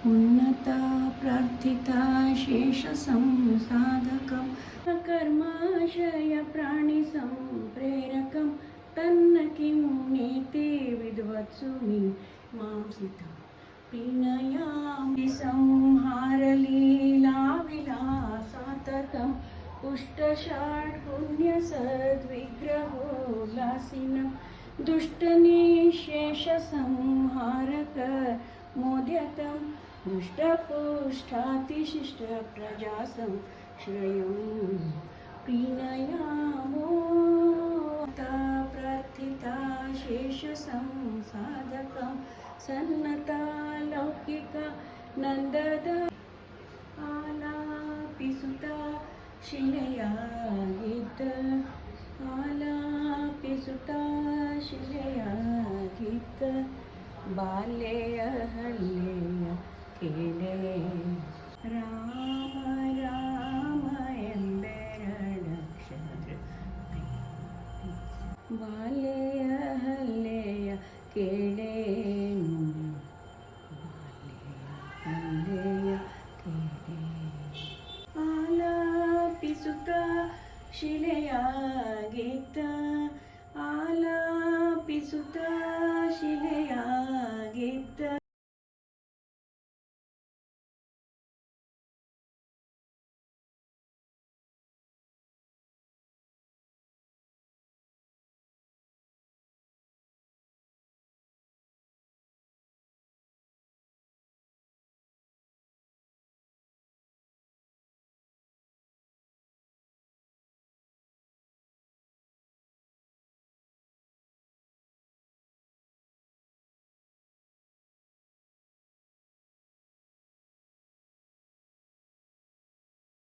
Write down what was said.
उन्नता प्रार्थिता शेषसंसाधकं कर्माशय प्राणिसम्प्रेरकं तन्न किं नेति विद्वत्सु मीमांसिता प्रीणयामि संहारलीलाविलासाततं पुष्टषाड्पुण्यसद्विग्रहोल्लासिनं दुष्टनिःशेषसंहारकमोद्यतं हृष्टपुष्टातिशिष्टप्रजासं श्रयं प्रीणयामो प्रार्थिता शेषसंसाधकं सन्नता लौकिका नन्दद आलापिसुता शिलया गीत आलापिसुता शिलया गीत बाल्ये अहल्ये